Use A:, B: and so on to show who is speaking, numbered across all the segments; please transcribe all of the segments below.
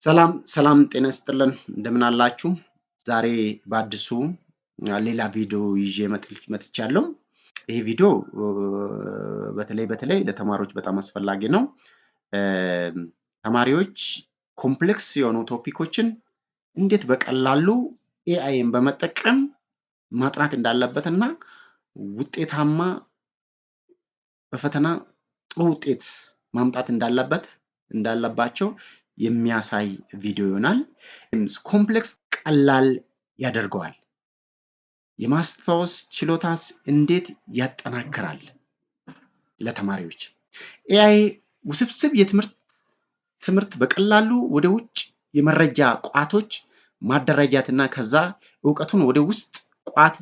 A: ሰላም ሰላም ጤና ይስጥልን እንደምን አላችሁ? ዛሬ በአዲሱ ሌላ ቪዲዮ ይዤ መጥቻለሁ። ይሄ ቪዲዮ በተለይ ለተማሪዎች በጣም አስፈላጊ ነው። ተማሪዎች ኮምፕሌክስ የሆኑ ቶፒኮችን እንዴት በቀላሉ ኤአይን በመጠቀም ማጥናት እንዳለበትና ውጤታማ በፈተና ጥሩ ውጤት ማምጣት እንዳለባቸው የሚያሳይ ቪዲዮ ይሆናል። ኮምፕሌክስ ቀላል ያደርገዋል። የማስታወስ ችሎታስ እንዴት ያጠናክራል? ለተማሪዎች ኤአይ ውስብስብ ትምህርት በቀላሉ ወደ ውጭ የመረጃ ቋቶች ማደራጃትና ከዛ እውቀቱን ወደ ውስጥ ቋት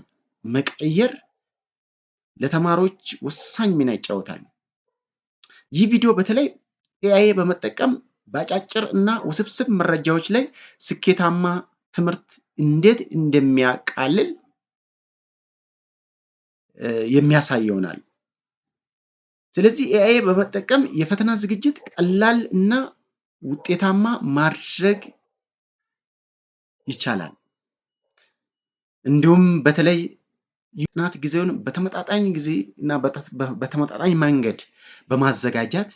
A: መቀየር ለተማሪዎች ወሳኝ ሚና ይጫወታል። ይህ ቪዲዮ በተለይ ኤአይ በመጠቀም በአጫጭር እና ውስብስብ መረጃዎች ላይ ስኬታማ ትምህርት እንዴት እንደሚያቃልል የሚያሳይ ይሆናል። ስለዚህ ኤአይ በመጠቀም የፈተና ዝግጅት ቀላል እና ውጤታማ ማድረግ ይቻላል። እንዲሁም በተለይ የጥናት ጊዜውን በተመጣጣኝ ጊዜ እና በተመጣጣኝ መንገድ በማዘጋጀት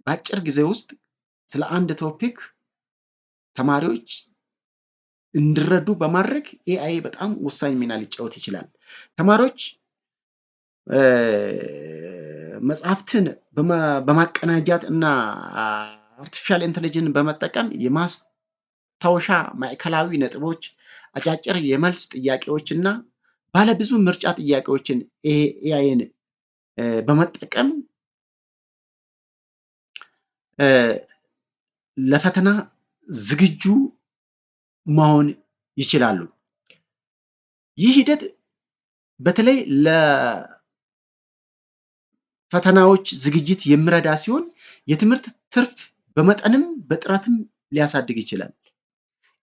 A: በአጭር ጊዜ ውስጥ ስለ አንድ ቶፒክ ተማሪዎች እንዲረዱ በማድረግ ኤአይ በጣም ወሳኝ ሚና ሊጫወት ይችላል። ተማሪዎች መጽሐፍትን በማቀናጀት እና አርቲፊሻል ኢንተለጀንስ በመጠቀም የማስታወሻ ማዕከላዊ ነጥቦች፣ አጫጭር የመልስ ጥያቄዎች እና ባለብዙ ምርጫ ጥያቄዎችን ኤአይን በመጠቀም ለፈተና ዝግጁ መሆን ይችላሉ። ይህ ሂደት በተለይ ለፈተናዎች ዝግጅት የሚረዳ ሲሆን የትምህርት ትርፍ በመጠንም በጥራትም ሊያሳድግ ይችላል።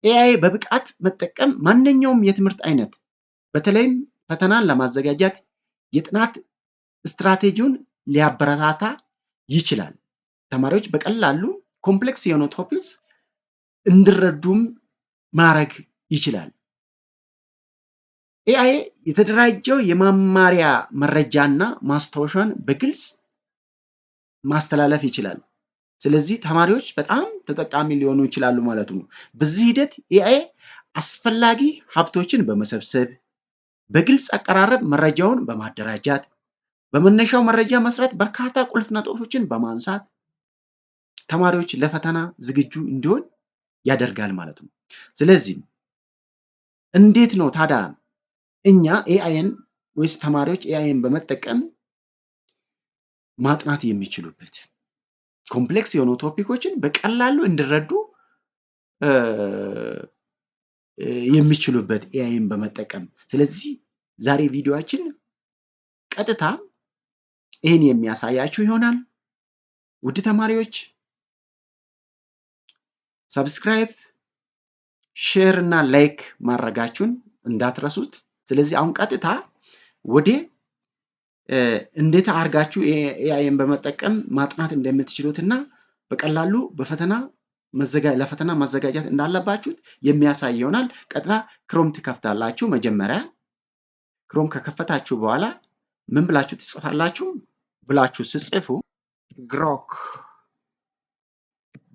A: ኤአይ በብቃት መጠቀም ማንኛውም የትምህርት አይነት በተለይም ፈተናን ለማዘጋጀት የጥናት ስትራቴጂውን ሊያበረታታ ይችላል። ተማሪዎች በቀላሉ ኮምፕሌክስ የሆኑ ቶፒክስ እንዲረዱም ማድረግ ይችላል። ኤአይ የተደራጀው የመማሪያ መረጃና ማስታወሻን በግልጽ ማስተላለፍ ይችላል። ስለዚህ ተማሪዎች በጣም ተጠቃሚ ሊሆኑ ይችላሉ ማለት ነው። በዚህ ሂደት ኤአይ አስፈላጊ ሀብቶችን በመሰብሰብ በግልጽ አቀራረብ መረጃውን በማደራጃት በመነሻው መረጃ መሰረት በርካታ ቁልፍ ነጥቦችን በማንሳት ተማሪዎች ለፈተና ዝግጁ እንዲሆን ያደርጋል ማለት ነው። ስለዚህ እንዴት ነው ታዲያ እኛ ኤአይን ወይስ ተማሪዎች ኤአይን በመጠቀም ማጥናት የሚችሉበት ኮምፕሌክስ የሆኑ ቶፒኮችን በቀላሉ እንዲረዱ የሚችሉበት ኤአይን በመጠቀም? ስለዚህ ዛሬ ቪዲዮአችን ቀጥታ ይህን የሚያሳያችሁ ይሆናል። ውድ ተማሪዎች ሰብስክራይብ፣ ሼር እና ላይክ ማድረጋችሁን እንዳትረሱት። ስለዚህ አሁን ቀጥታ ወደ እንዴት አድርጋችሁ ኤአይን በመጠቀም ማጥናት እንደምትችሉትና በቀላሉ ለፈተና መዘጋጀት እንዳለባችሁት የሚያሳይ ይሆናል። ቀጥታ ክሮም ትከፍታላችሁ። መጀመሪያ ክሮም ከከፈታችሁ በኋላ ምን ብላችሁ ትጽፋላችሁ? ብላችሁ ስጽፉ ግሮክ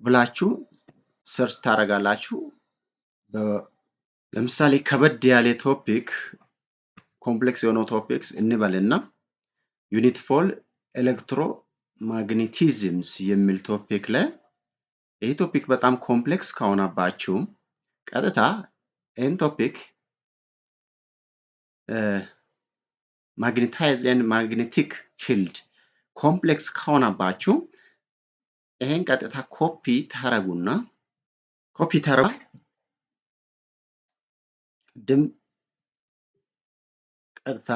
A: ብላችሁ ሰርች ታደርጋላችሁ። ለምሳሌ ከበድ ያለ ቶፒክ ኮምፕሌክስ የሆነው ቶፒክስ እንበልና ዩኒት ፎር ኤሌክትሮማግኔቲዝምስ የሚል ቶፒክ ላይ ይህ ቶፒክ በጣም ኮምፕሌክስ ከሆነባችሁ ቀጥታ ይህን ቶፒክ ማግኔታይዝድ ኤንድ ማግኔቲክ ፊልድ ኮምፕሌክስ ከሆነባችሁ ይሄን ቀጥታ ኮፒ ታረጉና ቀጥታ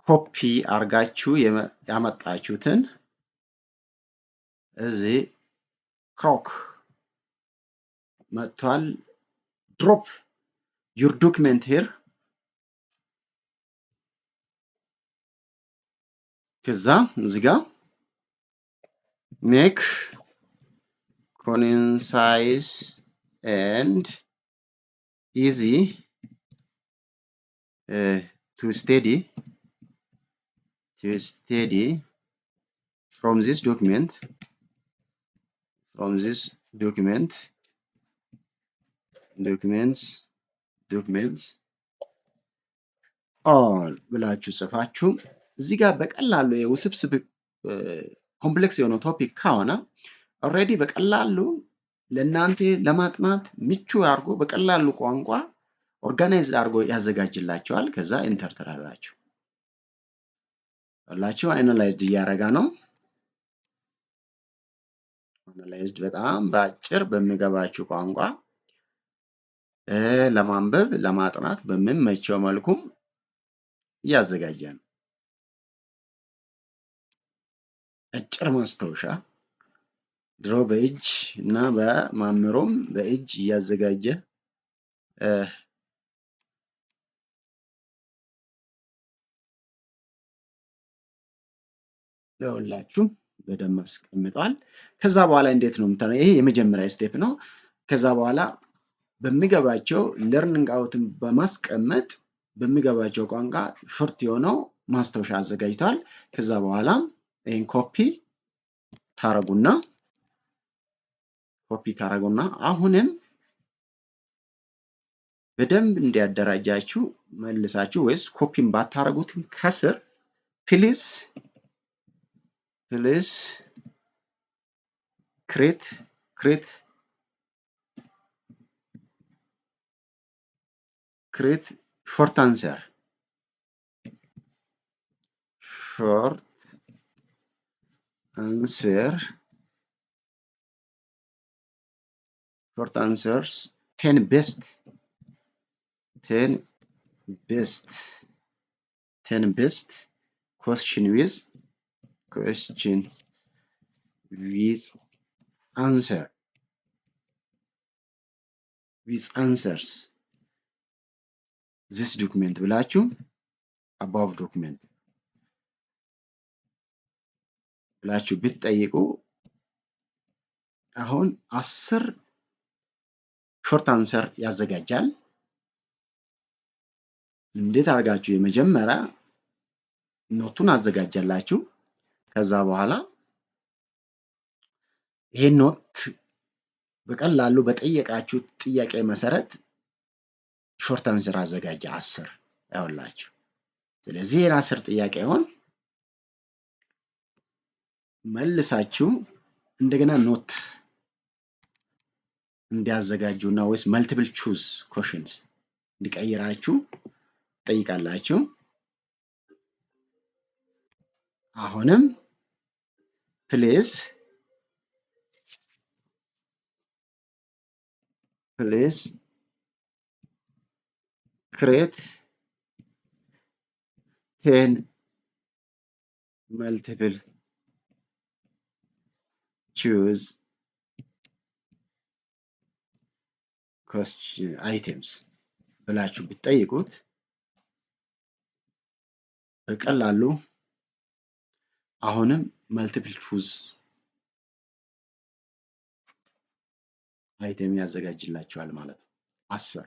A: ኮፒ አርጋችሁ ያመጣችሁትን እዚህ ክሮክ መጥቷል። ድሮፕ ዩር ዶክመንት ሄር ከዛ እዚህ ጋር make concise and easy to study from this document documents all ብላችሁ ጽፋችሁ እዚህ ጋር በቀላሉ የውስብስብ ኮምፕሌክስ የሆነ ቶፒክ ከሆነ ኦልሬዲ በቀላሉ ለእናንተ ለማጥናት ምቹ አድርጎ በቀላሉ ቋንቋ ኦርጋናይዝ አድርጎ ያዘጋጅላችኋል። ከዛ ኢንተር ትላላችሁ አላችሁ አናላይዝድ እያደረጋ ነው። አናላይዝድ በጣም በአጭር በሚገባችሁ ቋንቋ ለማንበብ ለማጥናት በሚመቸው መልኩ እያዘጋጀ ነው። አጭር ማስታወሻ ድሮ በእጅ እና በማምሮም በእጅ እያዘጋጀ ለሁላችሁ በደንብ አስቀምጧል። ከዛ በኋላ እንዴት ነው የምታነው? ይሄ የመጀመሪያ ስቴፕ ነው። ከዛ በኋላ በሚገባቸው ለርኒንግ አውትን በማስቀመጥ በሚገባቸው ቋንቋ ሾርት የሆነው ማስታወሻ አዘጋጅተዋል። ከዛ በኋላ ይሄን ኮፒ ታረጉና አሁንም በደንብ እንዲያደራጃችሁ መልሳችሁ ወይስ ኮፒን ባታረጉትም ከስር ፕሊዝ create short answer short answers 10 best question with answers this document ብላችሁ above document ብላችሁ ብትጠይቁ አሁን 10 ሾርት አንሰር ያዘጋጃል። እንዴት አድርጋችሁ የመጀመሪያ ኖቱን አዘጋጃላችሁ። ከዛ በኋላ ይሄን ኖት በቀላሉ በጠየቃችሁ ጥያቄ መሰረት ሾርት አንሰር አዘጋጀ 10 ያውላችሁ። ስለዚህ ይሄን 10 ጥያቄውን መልሳችሁ እንደገና ኖት እንዲያዘጋጁና ወይስ መልቲፕል ቹዝ ኮሽንስ እንዲቀይራችሁ ጠይቃላችሁ። አሁንም ፕሊዝ create 10 multiple choose question items ብላችሁ ብትጠይቁት በቀላሉ አሁንም መልቲፕል ቹዝ አይተም ያዘጋጅላችኋል ማለት ነው። 10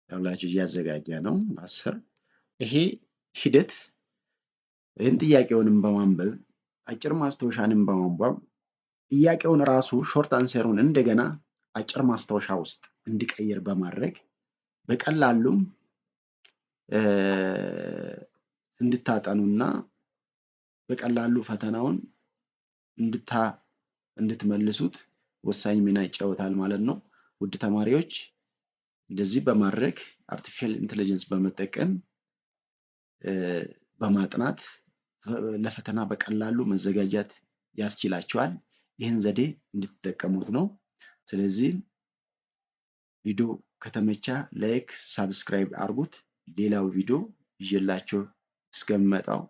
A: ያውላችሁ እያዘጋጀ ነው 10 ይሄ ሂደት ይህን ጥያቄውንም በማንበብ አጭር ማስታወሻንም በማንበብ ጥያቄውን ራሱ ሾርት አንሰሩን እንደገና አጭር ማስታወሻ ውስጥ እንዲቀይር በማድረግ በቀላሉ እንድታጠኑና በቀላሉ ፈተናውን እንድትመልሱት ወሳኝ ሚና ይጫወታል ማለት ነው። ውድ ተማሪዎች እንደዚህ በማድረግ አርቲፊሻል ኢንተለጀንስ በመጠቀም በማጥናት ለፈተና በቀላሉ መዘጋጀት ያስችላችኋል። ይህን ዘዴ እንድትጠቀሙት ነው። ስለዚህ ቪዲዮ ከተመቻ ላይክ፣ ሳብስክራይብ አድርጉት። ሌላው ቪዲዮ ይዤላችሁ እስከምመጣው